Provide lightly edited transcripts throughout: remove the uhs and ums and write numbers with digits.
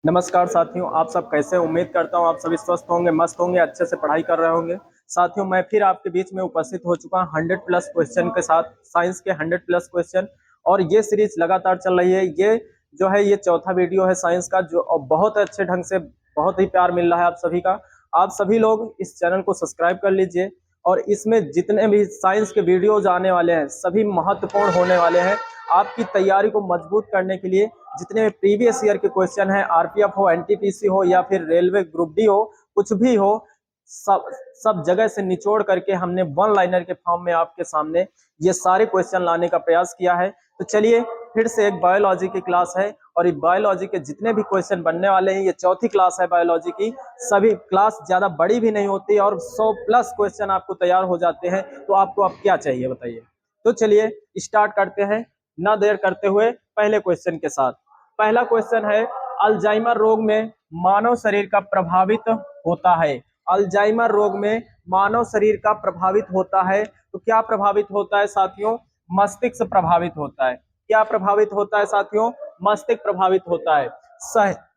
नमस्कार साथियों, आप सब कैसे हैं? उम्मीद करता हूं आप सभी स्वस्थ होंगे, मस्त होंगे, अच्छे से पढ़ाई कर रहे होंगे। साथियों, मैं फिर आपके बीच में उपस्थित हो चुका हूं 100+ क्वेश्चन के साथ, साइंस के 100+ क्वेश्चन। और ये सीरीज लगातार चल रही है। ये जो है ये चौथा वीडियो है साइंस का, जो बहुत अच्छे ढंग से बहुत ही प्यार मिल रहा है आप सभी का। आप सभी लोग इस चैनल को सब्सक्राइब कर लीजिए और इसमें जितने भी साइंस के वीडियोज आने वाले हैं सभी महत्वपूर्ण होने वाले हैं। आपकी तैयारी को मजबूत करने के लिए जितने प्रीवियस ईयर के क्वेश्चन हैं, आरपीएफ हो, एनटीपीसी हो या फिर रेलवे ग्रुप डी हो, कुछ भी हो, सब सब जगह से निचोड़ करके हमने वन लाइनर के फॉर्म में आपके सामने ये सारे क्वेश्चन लाने का प्रयास किया है। तो चलिए, फिर से एक बायोलॉजी की क्लास है और ये बायोलॉजी के जितने भी क्वेश्चन बनने वाले हैं, ये चौथी क्लास है बायोलॉजी की। सभी क्लास ज्यादा बड़ी भी नहीं होती और 100+ क्वेश्चन आपको तैयार हो जाते हैं। तो आपको अब क्या चाहिए बताइए। तो चलिए स्टार्ट करते हैं ना देर करते हुए पहले क्वेश्चन के साथ। पहला क्वेश्चन है, अल्जाइमर रोग में मानव शरीर का प्रभावित होता है। अल्जाइमर रोग में मानव शरीर का प्रभावित होता है। तो क्या प्रभावित होता है साथियों? मस्तिष्क प्रभावित होता है। क्या प्रभावित होता है साथियों? मस्तिष्क प्रभावित होता है।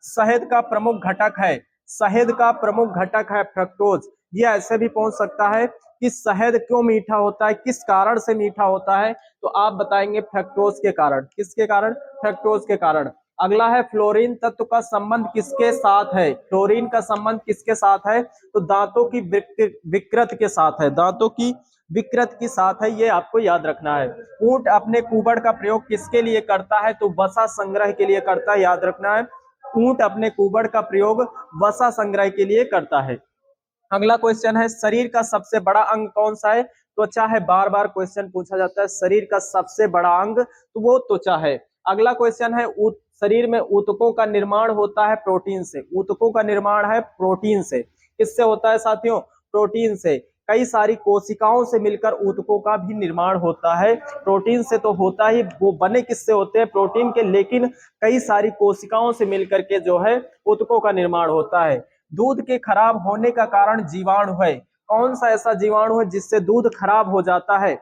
शहद का प्रमुख घटक है, शहद का प्रमुख घटक है फ्रक्टोज। ये ऐसे भी पहुंच सकता है कि शहद क्यों मीठा होता है, किस कारण से मीठा होता है? तो आप बताएंगे फ्रक्टोज के कारण। किसके कारण? फ्रक्टोज के कारण। अगला है, फ्लोरीन तत्व का संबंध किसके साथ है? फ्लोरीन का संबंध किसके साथ है? तो दांतों की विकृत के साथ है। दांतों की विकृत के साथ है, ये आपको याद रखना है। ऊंट अपने कुबड़ का प्रयोग किसके लिए करता है? तो वसा संग्रह के लिए करता है, याद रखना है। ऊंट अपने कुबड़ का प्रयोग वसा संग्रह के लिए करता है। अगला क्वेश्चन है, शरीर का सबसे बड़ा अंग कौन सा है? त्वचा है। बार बार क्वेश्चन पूछा जाता है, शरीर का सबसे बड़ा अंग तो वो त्वचा है। अगला क्वेश्चन है, शरीर में ऊतकों का निर्माण होता है प्रोटीन से। ऊतकों का निर्माण है प्रोटीन से। किससे होता है साथियों? प्रोटीन से। कई सारी कोशिकाओं से मिलकर ऊतकों का भी निर्माण होता है। प्रोटीन से तो होता ही, वो बने किससे होते हैं? प्रोटीन के, लेकिन कई सारी कोशिकाओं से मिलकर के जो है ऊतकों का निर्माण होता है। दूध के खराब होने का कारण जीवाणु है। कौन सा ऐसा जीवाणु है जिससे दूध खराब हो जाता है?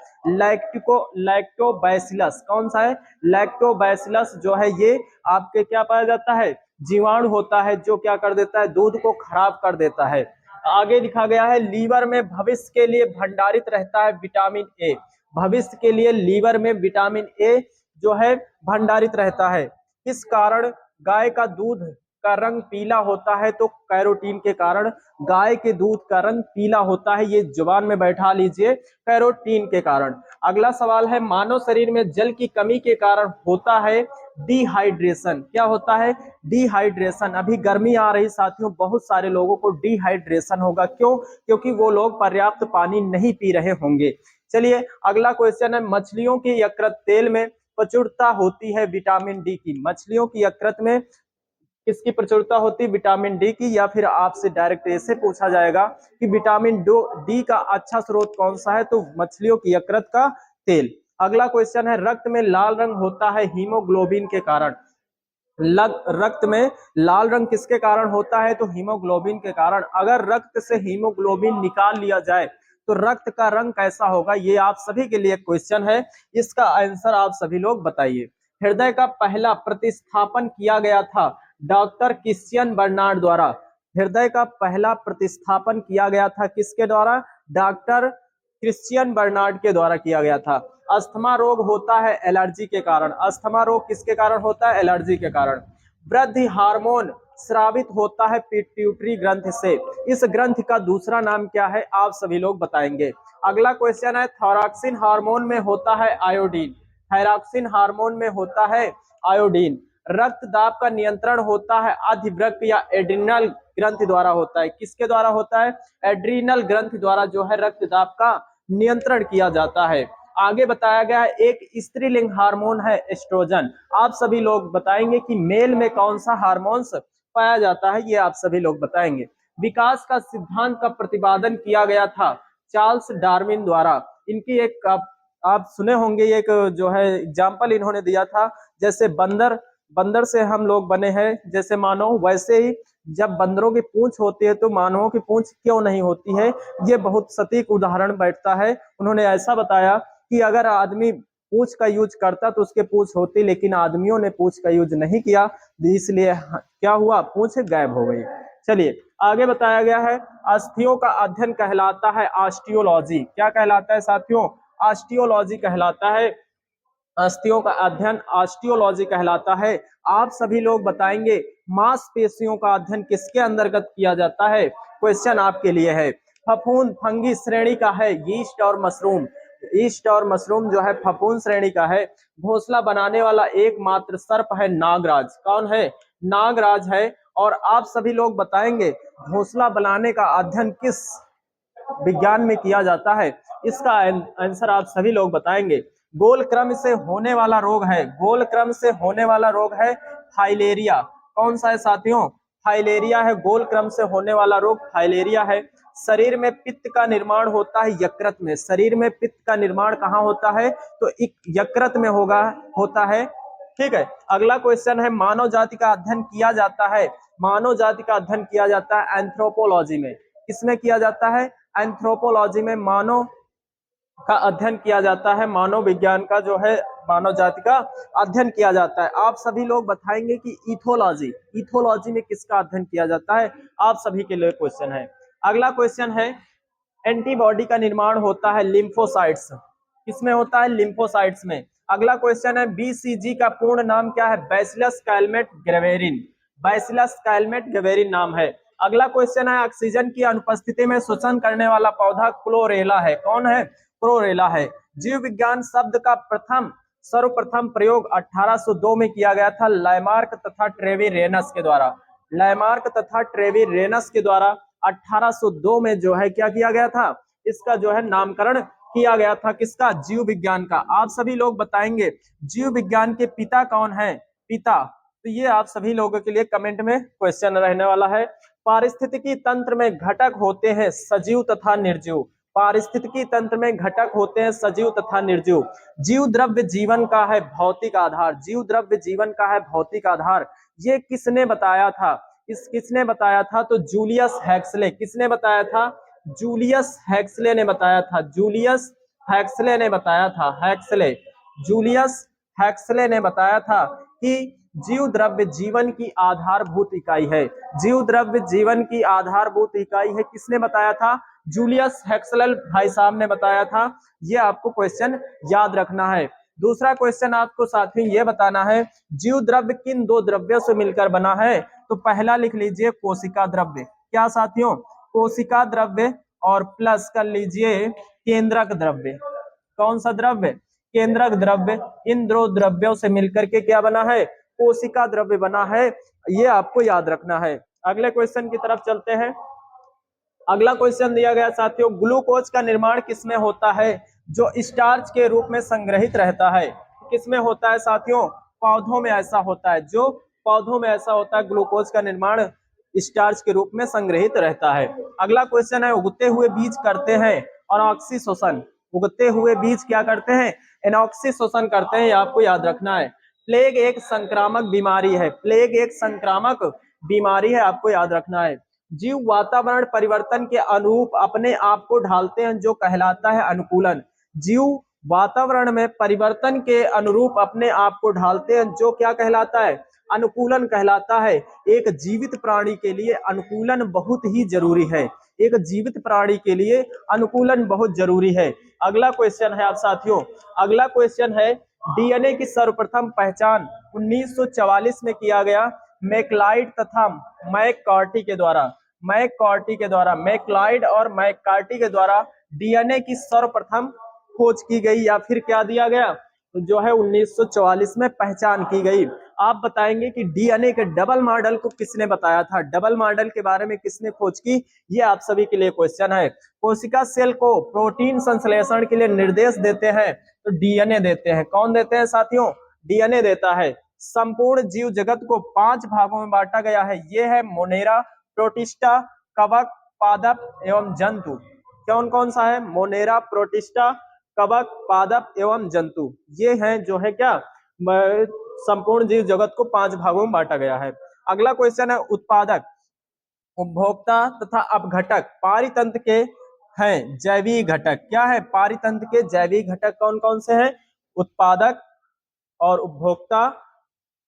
लैक्टोबैसिलस। कौन सा है? लैक्टोबैसिलस जो है ये आपके क्या पाया जाता है? जीवाणु होता है जो क्या कर देता है? दूध को खराब कर देता है। आगे लिखा गया है, लीवर में भविष्य के लिए भंडारित रहता है विटामिन ए। भविष्य के लिए लीवर में विटामिन ए जो है भंडारित रहता है। किस कारण गाय का दूध का रंग पीला होता है? तो कैरोटीन के कारण गाय के दूध का रंग पीला होता है। ये जुबान में बैठा लीजिए, कैरोटीन के कारण। अगला सवाल है, मानव शरीर में जल की कमी के कारण होता है डिहाइड्रेशन। क्या होता है? डिहाइड्रेशन। अभी गर्मी आ रही साथियों, बहुत सारे लोगों को डिहाइड्रेशन होगा। क्यों? क्योंकि वो लोग पर्याप्त पानी नहीं पी रहे होंगे। चलिए अगला क्वेश्चन है, मछलियों के यकृत तेल में प्रचुरता होती है विटामिन डी की। मछलियों की यकृत में किसकी प्रचुरता होती है? विटामिन डी की। या फिर आपसे डायरेक्ट ऐसे पूछा जाएगा कि विटामिन डी का अच्छा स्रोत कौन सा है? तो मछलियों की यकृत का तेल। अगला क्वेश्चन है, रक्त में लाल रंग होता है हीमोग्लोबिन के कारण। रक्त में लाल रंग किसके कारण होता है? तो हीमोग्लोबिन के कारण। अगर रक्त से हीमोग्लोबिन निकाल लिया जाए तो रक्त का रंग कैसा होगा? ये आप सभी के लिए क्वेश्चन है, इसका आंसर आप सभी लोग बताइए। हृदय का पहला प्रतिस्थापन किया गया था डॉक्टर क्रिश्चियन बर्नार्ड द्वारा। हृदय का पहला प्रतिस्थापन किया गया था किसके द्वारा? डॉक्टर क्रिश्चियन बर्नार्ड के द्वारा किया गया था। अस्थमा रोग होता है एलर्जी के कारण। अस्थमा रोग किसके कारण होता है? एलर्जी के कारण। वृद्धि हार्मोन स्रावित होता है पिट्यूटरी ग्रंथि से। इस ग्रंथि का दूसरा नाम क्या है? आप सभी लोग बताएंगे। अगला क्वेश्चन है, थायरॉक्सिन हार्मोन में होता है आयोडीन। थायरॉक्सिन हार्मोन में होता है आयोडीन। रक्त दाब का नियंत्रण होता है अधिवृक्क या एड्रिनल ग्रंथि द्वारा होता है। किसके द्वारा होता है? एड्रिनल ग्रंथि द्वारा जो है रक्त दाब का नियंत्रण किया जाता है। आगे बताया गया है, एक स्त्रीलिंग हार्मोन है एस्ट्रोजन। आप सभी लोग बताएंगे कि मेल में कौन सा हार्मोन्स पाया जाता है, ये आप सभी लोग बताएंगे। विकास का सिद्धांत का प्रतिपादन किया गया था चार्ल्स डार्विन द्वारा। इनकी एक आप सुने होंगे, एक जो है एग्जाम्पल इन्होंने दिया था, जैसे बंदर बंदर से हम लोग बने हैं जैसे मानव, वैसे ही जब बंदरों की पूंछ होती है तो मानवों की पूंछ क्यों नहीं होती है? ये बहुत सटीक उदाहरण बैठता है। उन्होंने ऐसा बताया कि अगर आदमी पूंछ का यूज करता तो उसके पूंछ होती, लेकिन आदमियों ने पूंछ का यूज नहीं किया, इसलिए क्या हुआ, पूंछ गायब हो गई। चलिए आगे बताया गया है, अस्थियों का अध्ययन कहलाता है ऑस्टियोलॉजी। क्या कहलाता है साथियों, ऑस्टियोलॉजी कहलाता है। अस्थियों का अध्ययन ऑस्टियोलॉजी कहलाता है। आप सभी लोग बताएंगे मांसपेशियों का अध्ययन किसके अंतर्गत किया जाता है। क्वेश्चन आपके लिए है। फफूंद फंगी श्रेणी का है, यीस्ट और मशरूम। यीस्ट और मशरूम जो है फफूंद श्रेणी का है। घोंसला बनाने वाला एकमात्र सर्प है नागराज। कौन है, नागराज है। और आप सभी लोग बताएंगे घोंसला बनाने का अध्ययन किस विज्ञान में किया जाता है। इसका आंसर आप सभी लोग बताएंगे। गोल क्रम से होने वाला रोग है, गोल क्रम से होने वाला रोग है फाइलेरिया। कौन सा है साथियों, फाइलेरिया है। गोल क्रम से होने वाला रोग फाइलेरिया है। शरीर में पित्त का निर्माण होता है यकृत में। शरीर में पित्त का निर्माण कहाँ होता है, तो यकृत में होता है। ठीक है, अगला क्वेश्चन है, मानव जाति का अध्ययन किया जाता है। मानव जाति का अध्ययन किया जाता है एंथ्रोपोलॉजी में। किसमें किया जाता है, एंथ्रोपोलॉजी में मानव का अध्ययन किया जाता है। मानव विज्ञान का जो है मानव जाति का अध्ययन किया जाता है। आप सभी लोग बताएंगे कि इथोलॉजी, इथोलॉजी में किसका अध्ययन किया जाता है। आप सभी के लिए क्वेश्चन है। अगला क्वेश्चन है, एंटीबॉडी का निर्माण होता है लिम्फोसाइट्स। किसमें होता है, लिम्फोसाइट्स में। अगला क्वेश्चन है, बीसीजी का पूर्ण नाम क्या है, बैसिलस कैलमेट ग्रेवेरिन। बैसिलस कैलमेट ग्रेवेरिन नाम है। अगला क्वेश्चन है, ऑक्सीजन की अनुपस्थिति में श्वसन करने वाला पौधा क्लोरेला है। कौन है, क्लोरेला है। जीव विज्ञान शब्द का सर्वप्रथम प्रयोग 1802 में किया गया था लैमार्क तथा ट्रेविरेनस के द्वारा। लैमार्क तथा ट्रेविरेनस के द्वारा 1802 में जो है क्या किया गया था, इसका जो है नामकरण किया गया था। किसका, जीव विज्ञान का। आप सभी लोग बताएंगे जीव विज्ञान के पिता कौन है, पिता। तो ये आप सभी लोगों के लिए कमेंट में क्वेश्चन रहने वाला है। पारिस्थितिकी तंत्र में घटक होते हैं सजीव तथा निर्जीव। पारिस्थितिकी तंत्र में घटक होते हैं सजीव तथा निर्जीव। जीव द्रव्य जीवन का है भौतिक आधार। जीव द्रव्य जीवन का है भौतिक आधार। ये किसने बताया था, किसने बताया था, तो जूलियस हैक्सले। किसने बताया था, जूलियस हैक्सले ने बताया था। जूलियस हैक्सले ने बताया था, हैक्सले, जूलियस हैक्सले ने बताया था कि जीव द्रव्य जीवन की आधारभूत इकाई है। जीव द्रव्य जीवन की आधारभूत इकाई है। किसने बताया था, जूलियस हैक्सले भाई साहब ने बताया था। ये आपको क्वेश्चन याद रखना है। दूसरा क्वेश्चन आपको साथियों ये बताना है, जीव द्रव्य किन दो द्रव्यों से मिलकर बना है। तो पहला लिख लीजिए कोशिका द्रव्य। क्या साथियों, कोशिका द्रव्य। और प्लस कर लीजिए केंद्रक द्रव्य। कौन सा द्रव्य, केंद्रक द्रव्य। इन दो द्रव्यों से मिलकर के क्या बना है, कोशिका द्रव्य बना है। ये आपको याद रखना है। अगले क्वेश्चन की तरफ चलते हैं। अगला क्वेश्चन दिया गया साथियों, ग्लूकोज का निर्माण किसमें होता है, जो स्टार्च के रूप में संग्रहित रहता है। किसमें होता है साथियों, पौधों में ऐसा होता है। जो पौधों में ऐसा होता है, ग्लूकोज का निर्माण स्टार्च के रूप में संग्रहित रहता है। अगला क्वेश्चन है, उगते हुए बीज करते हैं अनॉक्सी शोषण। उगते हुए बीज क्या करते हैं, एनॉक्सी शोषण करते हैं। आपको याद रखना है। प्लेग एक संक्रामक बीमारी है। प्लेग एक संक्रामक बीमारी है, आपको याद रखना है। जीव वातावरण परिवर्तन के अनुरूप अपने आप को ढालते हैं, जो कहलाता है अनुकूलन। जीव वातावरण में परिवर्तन के अनुरूप अपने आप को ढालते हैं, जो क्या कहलाता है, अनुकूलन कहलाता है। एक जीवित प्राणी के लिए अनुकूलन बहुत ही जरूरी है। एक जीवित प्राणी के लिए अनुकूलन बहुत जरूरी है। अगला क्वेश्चन है आप साथियों, अगला क्वेश्चन है, डीएनए की सर्वप्रथम पहचान 1944 में किया गया मैकलाइड तथा मैककार्टी के द्वारा। मैककार्टी के द्वारा, मैकलाइड और मैककार्टी के द्वारा डीएनए की सर्वप्रथम खोज की गई, या फिर क्या दिया गया, तो जो है 1944 में पहचान की गई। आप बताएंगे कि डीएनए के डबल मॉडल को किसने बताया था, डबल मॉडल के बारे में किसने खोज की। ये आप सभी के लिए क्वेश्चन है। कोशिका सेल को प्रोटीन संश्लेषण के लिए निर्देश देते हैं, तो डीएनए देते हैं। कौन देते हैं साथियों, डीएनए देता है। संपूर्ण जीव जगत को 5 भागों में बांटा गया है। ये है मोनेरा, प्रोटिस्टा, कवक, पादप एवं जंतु। कौन कौन सा है, मोनेरा, प्रोटिस्टा, कवक, पादप एवं जंतु। ये हैं जो है क्या, संपूर्ण जीव जगत को 5 भागों में बांटा गया है। अगला क्वेश्चन है, उत्पादक, उपभोक्ता तथा अपघटक पारितंत्र के हैं जैविक घटक। क्या है, पारितंत्र के जैविक घटक कौन कौन से हैं, उत्पादक और उपभोक्ता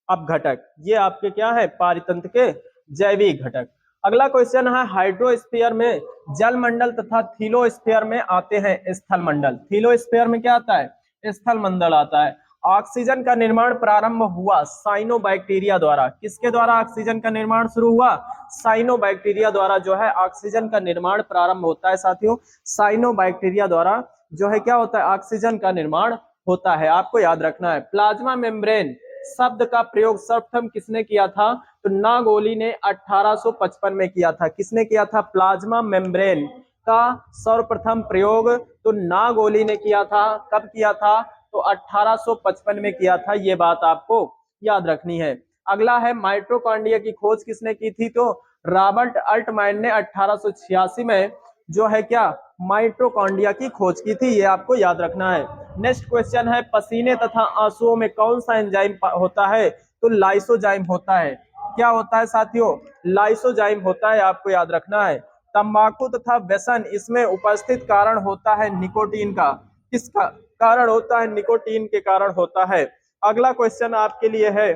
अपघटक, ये आपके क्या है, पारितंत्र के जैविक घटक। अगला क्वेश्चन है हाइड्रोस्फीयर में जलमंडल तथा थीलोस्फीयर में आते हैं स्थल मंडल। थीलोस्फीयर में क्या आता है, स्थल मंडल आता है। ऑक्सीजन का निर्माण प्रारंभ हुआ साइनोबैक्टीरिया द्वारा। किसके द्वारा ऑक्सीजन का निर्माण शुरू हुआ, साइनोबैक्टीरिया द्वारा जो है ऑक्सीजन का निर्माण प्रारंभ होता है साथियों। साइनोबैक्टीरिया द्वारा जो है क्या होता है, ऑक्सीजन का निर्माण होता है, आपको याद रखना है। प्लाज्मा मेम्ब्रेन शब्द का प्रयोग सर्वप्रथम किसने किया था, तो नागोली ने 1855 में किया था। किसने किया था, प्लाज्मा मेम्ब्रेन का सर्वप्रथम प्रयोग तो नागोली ने किया था। कब किया था, तो 1855 में किया था। ये बात आपको याद रखनी है। अगला है माइटोकॉन्ड्रिया की खोज किसने की थी, तो रॉबर्ट अल्टमैन ने 1886 में जो है क्या, माइटोकॉन्ड्रिया की खोज की थी। ये आपको याद रखना है। नेक्स्ट क्वेश्चन है पसीने तथा आंसुओं में कौन सा एंजाइम होता है, तो लाइसोजाइम होता है। क्या होता है साथियों, लाइसोजाइम होता है, आपको याद रखना है। तंबाकू तथा व्यसन, इसमें उपस्थित कारण होता है निकोटीन का। किसका कारण होता है, निकोटीन के कारण होता है। अगला क्वेश्चन आपके लिए है,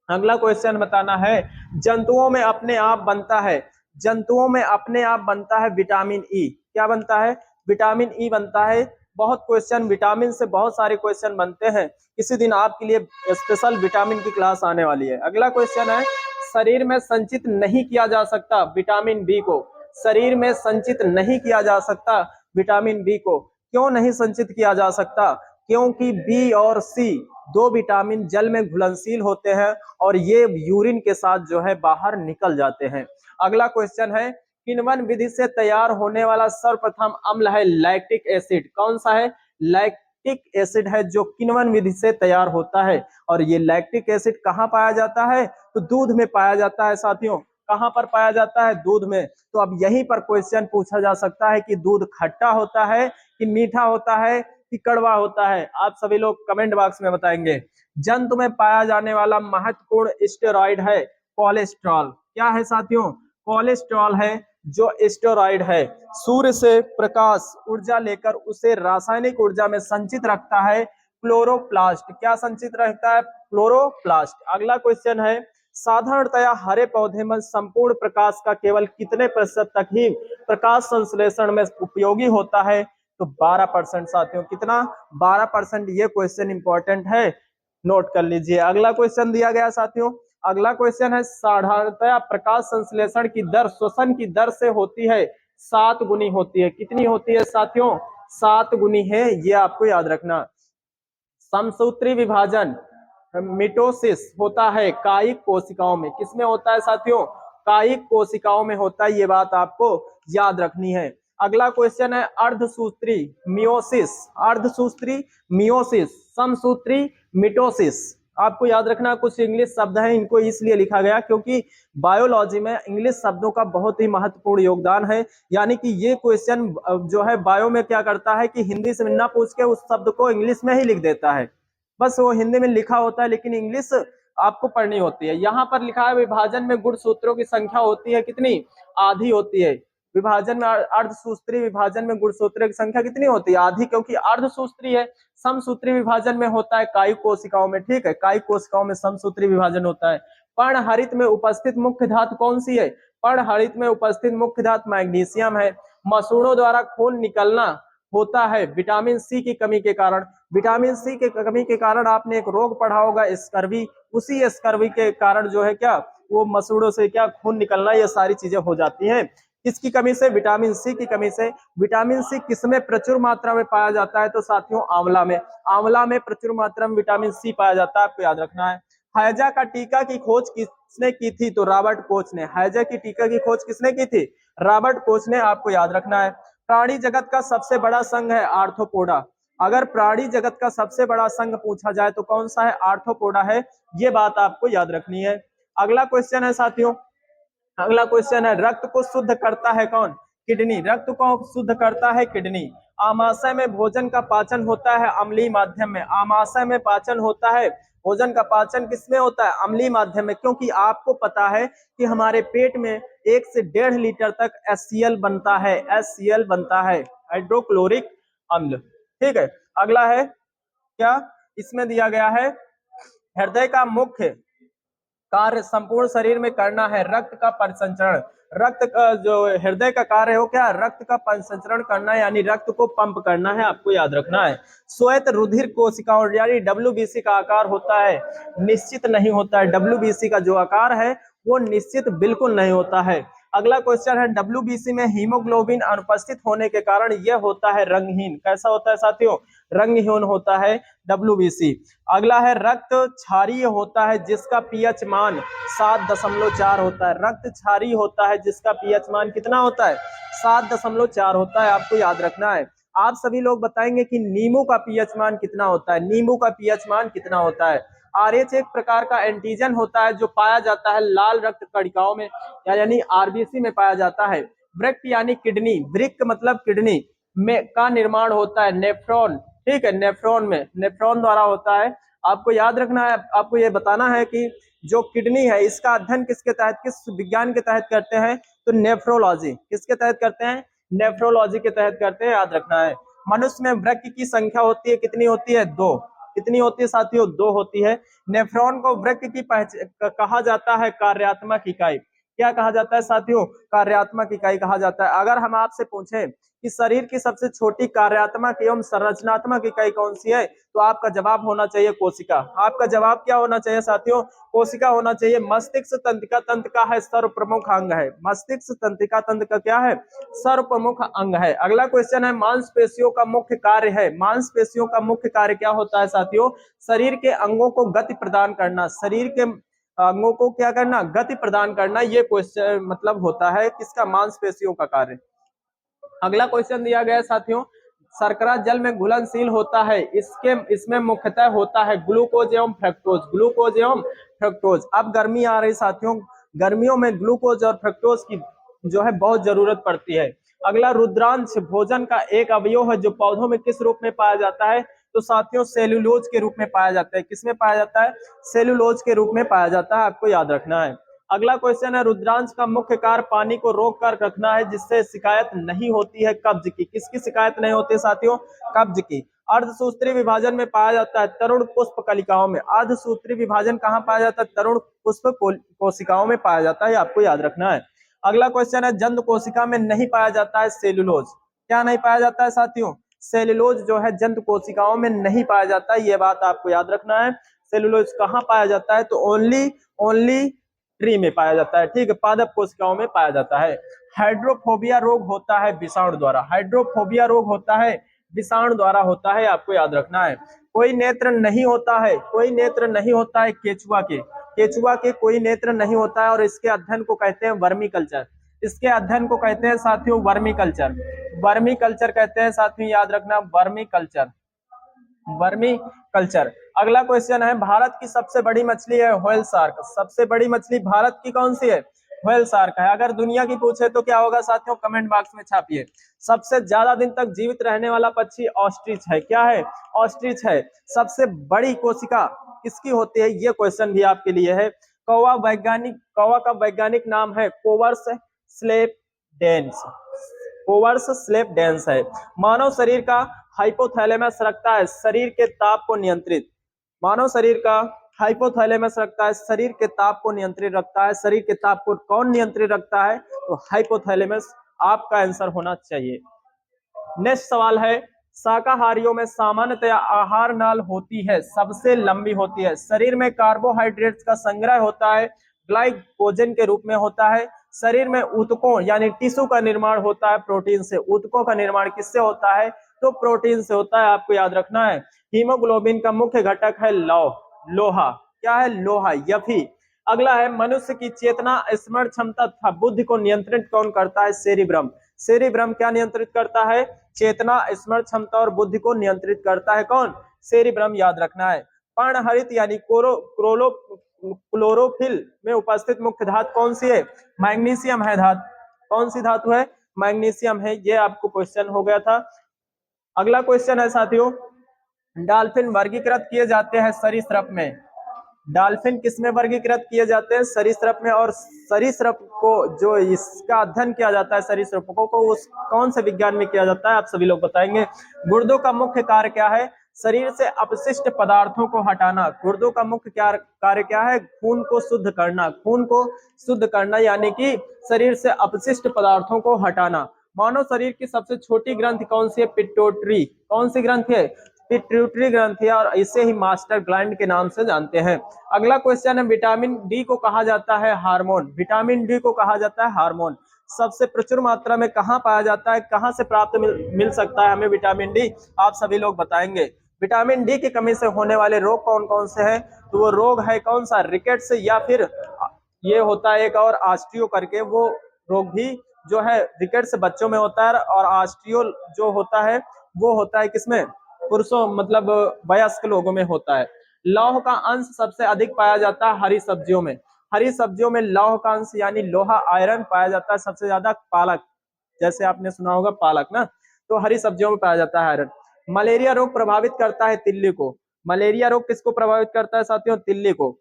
अगला क्वेश्चन बताना है जंतुओं में अपने आप बनता है, जंतुओं में अपने आप बनता है विटामिन ई। क्या बनता है, विटामिन ई बनता है। बहुत क्वेश्चन विटामिन से बहुत सारे क्वेश्चन बनते हैं, किसी दिन आपके लिए स्पेशल विटामिन की क्लास आने वाली है। अगला क्वेश्चन है शरीर में संचित नहीं किया जा सकता विटामिन बी को, शरीर में संचित नहीं किया जा सकता विटामिन बी को। क्यों नहीं संचित किया जा सकता, क्योंकि बी और सी दो विटामिन जल में घुलनशील होते हैं और ये यूरिन के साथ जो है बाहर निकल जाते हैं। अगला क्वेश्चन है किण्वन विधि से तैयार होने वाला सर्वप्रथम अम्ल है लैक्टिक एसिड। कौन सा है, लैक्टिक एसिड है जो किण्वन विधि से तैयार होता है। और ये लैक्टिक एसिड कहाँ पाया जाता है, तो दूध में पाया जाता है साथियों। कहाँ पर पाया जाता है, दूध में। तो अब यहीं पर क्वेश्चन पूछा जा सकता है कि दूध खट्टा होता है कि मीठा होता है कि कड़वा होता है, आप सभी लोग कमेंट बॉक्स में बताएंगे। जंतु में पाया जाने वाला महत्वपूर्ण स्टेरॉइड है कोलेस्ट्रॉल। क्या है साथियों, कोलेस्ट्रॉल है जो स्टेरॉइड है। सूर्य से प्रकाश ऊर्जा लेकर उसे रासायनिक ऊर्जा में संचित रखता है क्लोरोप्लास्ट। क्या संचित रखता है, क्लोरोप्लास्ट। अगला क्वेश्चन है साधारणतया हरे पौधे में संपूर्ण प्रकाश का केवल कितने प्रतिशत तक ही प्रकाश संश्लेषण में उपयोगी होता है, तो 12% साथियों। कितना, 12%। ये क्वेश्चन इंपॉर्टेंट है, नोट कर लीजिए। अगला क्वेश्चन दिया गया साथियों, अगला क्वेश्चन है साधारणतया प्रकाश संश्लेषण की दर श्वसन की दर से होती है 7 गुनी होती है। कितनी होती है साथियों, 7 गुनी है, ये आपको याद रखना। समसूत्री विभाजन मिटोसिस होता है कायिक कोशिकाओं में। किसमें होता है साथियों, कायिक कोशिकाओं में होता है, ये बात आपको याद रखनी है। अगला क्वेश्चन है अर्धसूत्री मियोसिस, अर्धसूत्री मियोसिस, समसूत्री मिटोसिस। आपको याद रखना कुछ इंग्लिश शब्द हैं, इनको इसलिए लिखा गया क्योंकि बायोलॉजी में इंग्लिश शब्दों का बहुत ही महत्वपूर्ण योगदान है। यानी कि ये क्वेश्चन जो है बायो में क्या करता है कि हिंदी से ना पूछ के उस शब्द को इंग्लिश में ही लिख देता है। बस वो हिंदी में लिखा होता है लेकिन इंग्लिश आपको पढ़नी होती है। यहाँ पर लिखा है विभाजन में गुणसूत्रों की संख्या होती है कितनी, आधी होती है। विभाजन में अर्धसूत्री विभाजन में गुणसूत्रों की संख्या कितनी होती है, आधी, क्योंकि अर्धसूत्री है। समसूत्री विभाजन में होता है कायिक कोशिकाओं में, ठीक है, कायिक कोशिकाओं में समसूत्री विभाजन होता है। पर्णहरित में उपस्थित मुख्य धातु कौन सी है, पर्णहरित में उपस्थित मुख्य धातु मैग्नीशियम है। मसूड़ों द्वारा खून निकलना होता है विटामिन सी की कमी के कारण। विटामिन सी के कमी के कारण आपने एक रोग पढ़ा होगा स्कर्वी, उसी स्कर्वी के कारण जो है क्या, वो मसूड़ों से क्या खून निकलना, ये सारी चीजें हो जाती हैं। किसकी कमी से, विटामिन सी की कमी से। विटामिन सी किसमें प्रचुर मात्रा में पाया जाता है, तो साथियों आंवला में। आंवला में प्रचुर मात्रा में विटामिन सी पाया जाता है, आपको याद रखना है। हैजा का टीका की खोज किसने की थी, तो रॉबर्ट कोच ने। हैजा की टीका की खोज किसने की थी, रॉबर्ट कोच ने, आपको याद रखना है। प्राणी जगत का सबसे बड़ा संघ है आर्थ्रोपोडा। अगर प्राणी जगत का सबसे बड़ा संघ पूछा जाए तो कौन सा है, आर्थ्रोपोडा है, ये बात आपको याद रखनी है। अगला क्वेश्चन है साथियों, अगला क्वेश्चन है रक्त को शुद्ध करता है कौन, किडनी। रक्त को शुद्ध करता है किडनी। आमाशय में भोजन का पाचन होता है अम्लीय माध्यम में। आमाशय में पाचन होता है, भोजन का पाचन किसमें होता है, अम्लीय माध्यम में। क्योंकि आपको पता है कि हमारे पेट में 1 से 1.5 लीटर तक HCl बनता है, HCl बनता है, हाइड्रोक्लोरिक अम्ल, ठीक है। अगला है क्या इसमें दिया गया है, हृदय का मुख्य कार्य संपूर्ण शरीर में करना है रक्त का परिसंचरण। रक्त का जो हृदय का कार्य हो क्या, रक्त का परिसंचरण करना है, यानी रक्त को पंप करना है, आपको याद रखना है। श्वेत रुधिर कोशिकाओं यानी डब्ल्यूबीसी का आकार होता है, निश्चित नहीं होता है। डब्ल्यूबीसी का जो आकार है वो निश्चित बिल्कुल नहीं होता है। अगला क्वेश्चन है, डब्ल्यूबीसी में हीमोग्लोबिन अनुपस्थित होने के कारण यह होता है रंगहीन। कैसा होता है साथियों, रंगहीन होता है डब्ल्यूबीसी। अगला है, रक्त क्षारीय होता है जिसका पीएच मान 7.4 होता है। रक्त क्षारीय होता है जिसका पीएच मान कितना होता है, 7.4 होता है, आपको याद रखना है। आप सभी लोग बताएंगे कि नींबू का पीएच मान कितना होता है, नींबू का पीएच मान कितना होता है। आरएच एक प्रकार का एंटीजन होता है जो पाया जाता है लाल रक्त कणिकाओं में, यानी आरबीसी में पाया जाता है। वृक्क यानी किडनी, वृक्क मतलब किडनी में का निर्माण होता है नेफ्रॉन, ठीक है, नेफ्रॉन में, नेफ्रॉन द्वारा होता है। आपको याद रखना है, आपको ये बताना है कि जो किडनी है इसका अध्ययन किसके तहत, किस विज्ञान के तहत करते हैं, तो नेफ्रोलॉजी। किसके तहत करते हैं, नेफ्रोलॉजी के तहत करते हैं, याद रखना है। मनुष्य में वृक्क की संख्या होती है, कितनी होती है, 2। कितनी होती है साथियों, 2 होती है। नेफ्रॉन को वृक्क की कहा जाता है कार्यात्मक इकाई। क्या कहा जाता है साथियों, कार्यात्मक इकाई कहा जाता है। अगर हम आपसे पूछें कि शरीर की सबसे छोटी कार्यात्मक एवं संरचनात्मक इकाई कौन सी है, तो आपका जवाब होना चाहिए कोशिका। आपका जवाब क्या होना चाहिए साथियों, कोशिका होना चाहिए। मस्तिष्क तंत्रिका तंत्र का है सर्व प्रमुख अंग है, मस्तिष्क तंत्रिका तंत्र का क्या है, सर्व प्रमुख अंग है। अगला क्वेश्चन है, मांसपेशियों का मुख्य कार्य है। मांसपेशियों का मुख्य कार्य क्या होता है साथियों, शरीर के अंगों को गति प्रदान करना, शरीर के अंगों को क्या करना, गति प्रदान करना। ये क्वेश्चन मतलब होता है किसका, मांसपेशियों का कार्य। अगला क्वेश्चन दिया गया है साथियों, शर्करा जल में घुलनशील होता है, इसमें मुख्यतः होता है ग्लूकोज एवं फ्रक्टोज, ग्लूकोज एवं फ्रक्टोज। अब गर्मी आ रही साथियों, गर्मियों में ग्लूकोज और फ्रक्टोज की जो है बहुत जरूरत पड़ती है। अगला, रुद्रांश भोजन का एक अवयव है जो पौधों में किस रूप में पाया जाता है, तो साथियों सेल्यूलोज के रूप में पाया जाता है। किसमें पाया जाता है, सेल्यूलोज के रूप में पाया जाता है, आपको याद रखना है। अगला क्वेश्चन है, रुद्रांश का मुख्य कार्य पानी को रोक कर रखना है जिससे शिकायत नहीं होती है कब्ज की। किसकी शिकायत नहीं होती है साथियों, कब्ज की। अर्धसूत्री विभाजन में पाया जाता है तरुण पुष्प कलिकाओं में। अर्धसूत्री विभाजन कहाँ पाया जाता है, तरुण पुष्प कोशिकाओं में पाया जाता है, आपको याद रखना है। अगला क्वेश्चन है, जंतु कोशिका में नहीं पाया जाता है सेल्यूलोज। क्या नहीं पाया जाता है साथियों, सेल्यूलोज जो है जंतु कोशिकाओं में नहीं पाया जाता है, ये बात आपको याद रखना है। सेल्यूलोज कहाँ पाया जाता है, तो ओनली ट्री में पाया जाता है, ठीक है, पादप कोशिकाओं में पाया जाता है। हाइड्रोफोबिया रोग होता है विषाणु द्वारा, हाइड्रोफोबिया रोग होता है विषाणु द्वारा होता है, आपको याद रखना है। कोई नेत्र नहीं होता है, कोई नेत्र नहीं होता है केचुआ के, केचुआ के कोई नेत्र नहीं होता है, और इसके अध्ययन को कहते हैं वर्मी कल्चर। इसके अध्ययन को कहते हैं साथियों वर्मी कल्चर, वर्मी कल्चर कहते हैं साथियों, याद रखना वर्मी कल्चर, वर्मी कल्चर। अगला क्वेश्चन है, भारत की सबसे बड़ी मछली है व्हेल शार्क। सबसे बड़ी मछली भारत की कौन सी है, व्हेल शार्क है। अगर दुनिया की पूछे तो क्या होगा साथियों, कमेंट बॉक्स में छापिए। सबसे ज्यादा दिन तक जीवित रहने वाला पक्षी ऑस्ट्रिच है, क्या है, ऑस्ट्रिच है। सबसे बड़ी कोशिका किसकी होती है, ये क्वेश्चन भी आपके लिए है। कौवा का वैज्ञानिक नाम है कोवर्स स्लेप डेंस, कोवर्स स्लेप डेंस है। मानव शरीर का हाइपोथैलेमस रखता है शरीर के ताप को नियंत्रित, मानव शरीर का हाइपोथैलेमस रखता है शरीर के ताप को नियंत्रित रखता है। शरीर के ताप को कौन नियंत्रित रखता है, तो हाइपोथैलेमस आपका आंसर होना चाहिए। नेक्स्ट सवाल है, शाकाहारियों में सामान्यतया आहार नाल होती है, सबसे लंबी होती है। शरीर में कार्बोहाइड्रेट्स का संग्रह होता है, ग्लाइकोजन के रूप में होता है। शरीर में ऊतकों यानी टिश्यू का निर्माण होता है प्रोटीन से। ऊतकों का निर्माण किससे होता है, तो प्रोटीन से होता है, आपको याद रखना है। हीमोग्लोबिन का मुख्य घटक है लोहा, क्या है, लोहा, Fe। अगला है, मनुष्य की चेतना, स्मरण क्षमता तथा बुद्धि को नियंत्रित कौन करता है, सेरिब्रम। सेरिब्रम क्या नियंत्रित करता है, चेतना, स्मरण क्षमता और बुद्धि को नियंत्रित करता है कौन, सेरिब्रम, याद रखना है। पर्णहरित यानी क्लोरोफिल में उपस्थित मुख्य धातु कौन सी है, मैग्नीशियम है धातु। कौन सी धातु है, मैग्नीशियम है। ये आपको क्वेश्चन हो गया था। अगला क्वेश्चन है साथियों, डॉल्फिन वर्गीकृत किए जाते हैं सरीसृप में। डॉल्फिन किसमें वर्गीकृत किए जाते हैं, सरीसृप में। और सरीसृप को जो इसका अध्ययन किया जाता है, सरीसृपों को उस कौन से विज्ञान में किया जाता है, आप सभी लोग बताएंगे। गुर्दों का मुख्य कार्य क्या है, शरीर से अपशिष्ट पदार्थों को हटाना। गुर्दों का मुख्य कार्य क्या है? खून को शुद्ध करना, खून को शुद्ध करना यानी कि शरीर से अपशिष्ट पदार्थों को हटाना। मानव शरीर की सबसे छोटी ग्रंथि कौन सी है? पिट्यूटरी। कौन सी ग्रंथि है? पिट्यूटरी ग्रंथि है, और इसे ही मास्टर ग्लैंड के नाम से जानते हैं। अगला क्वेश्चन है, विटामिन डी को कहा जाता है हार्मोन। विटामिन डी को कहा जाता है हार्मोन। सबसे प्रचुर मात्रा में कहाँ पाया जाता है? कहाँ से प्राप्त मिल सकता है हमें विटामिन डी? आप सभी लोग बताएंगे। विटामिन डी की कमी से होने वाले रोग कौन कौन से हैं? तो वो रोग है कौन सा? रिकेट्स, या फिर ये होता है एक और ऑस्टियो करके, वो रोग भी जो है रिकेट्स बच्चों में होता है, और ऑस्टियो जो होता है वो होता है किसमें? पुरुषों, मतलब वयस्क लोगों में होता है। लौह का अंश सबसे अधिक पाया जाता है हरी सब्जियों में। हरी सब्जियों में लौह का अंश यानी लोहा, आयरन पाया जाता है सबसे ज्यादा। पालक, जैसे आपने सुना होगा पालक ना, तो हरी सब्जियों में पाया जाता है आयरन। मलेरिया रोग प्रभावित करता है तिल्ली को। मलेरिया रोग किसको प्रभावित करता है साथियों? तिल्ली को।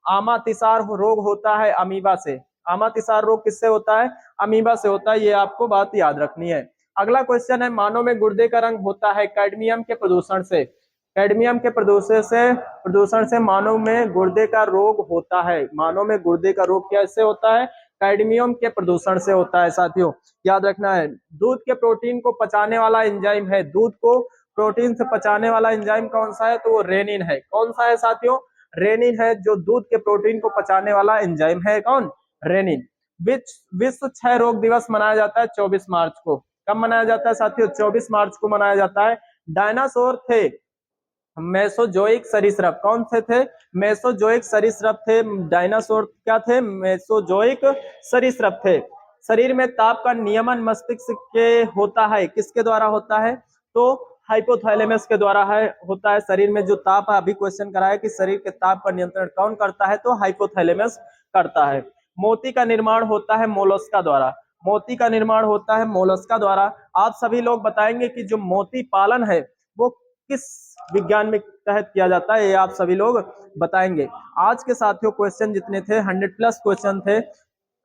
आमातिसार रोग होता है अमीबा से। आमातिसार रोग किससे होता है? अमीबा से होता है, ये आपको बात याद रखनी है। अगला क्वेश्चन है, मानव में गुर्दे का रंग होता है कैडमियम के प्रदूषण से। कैडमियम के प्रदूषण से मानव में गुर्दे का रोग होता है। मानव में गुर्दे का रोग कैसे होता है? कैडमियम के प्रदूषण से होता है साथियों, याद रखना है। दूध के प्रोटीन को पचाने वाला एंजाइम है। दूध को प्रोटीन से पचाने वाला एंजाइम कौन सा है? तो वो रेनिन है। कौन सा है साथियों? रेनिन है, जो दूध के प्रोटीन को पचाने वाला एंजाइम है। कौन? रेनिन। विश्व क्षय रोग दिवस मनाया जाता है 24 मार्च को। कब मनाया जाता है साथियों? 24 मार्च को मनाया जाता है। डायनासोर थे मेसोजोइक सरीसृप। कौन से थे? मेसोजोइक सरीसृप थे। डायनासोर क्या थे? मेसोजोइक सरीसृप थे। शरीर में ताप का नियमन मस्तिष्क के होता है, किसके द्वारा होता है? तो हाइपोथैलेमस के द्वारा है, होता है। शरीर में जो ताप है, अभी क्वेश्चन कराया कि शरीर के ताप का नियंत्रण कौन करता है? तो हाइपोथैलेमस करता है। मोती का निर्माण होता है मोलस्का द्वारा। मोती का निर्माण होता है मोलस्का द्वारा। आप सभी लोग बताएंगे कि जो मोती पालन है वो किस विज्ञान में तहत किया जाता है, ये आप सभी लोग बताएंगे। आज के साथियों क्वेश्चन जितने थे 100+ क्वेश्चन थे,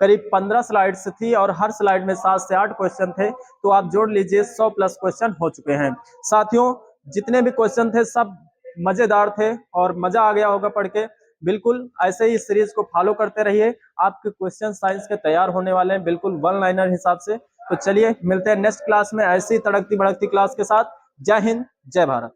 करीब 15 स्लाइड्स थी, और हर स्लाइड में 7 से 8 क्वेश्चन थे, तो आप जोड़ लीजिए 100+ क्वेश्चन हो चुके हैं। साथियों जितने भी क्वेश्चन थे सब मजेदार थे और मजा आ गया होगा पढ़ के। बिल्कुल ऐसे ही सीरीज को फॉलो करते रहिए, आपके क्वेश्चन साइंस के तैयार होने वाले हैं बिल्कुल वन लाइनर हिसाब से। तो चलिए मिलते हैं नेक्स्ट क्लास में ऐसी तड़कती भड़कती क्लास के साथ। जय हिंद, जय भारत।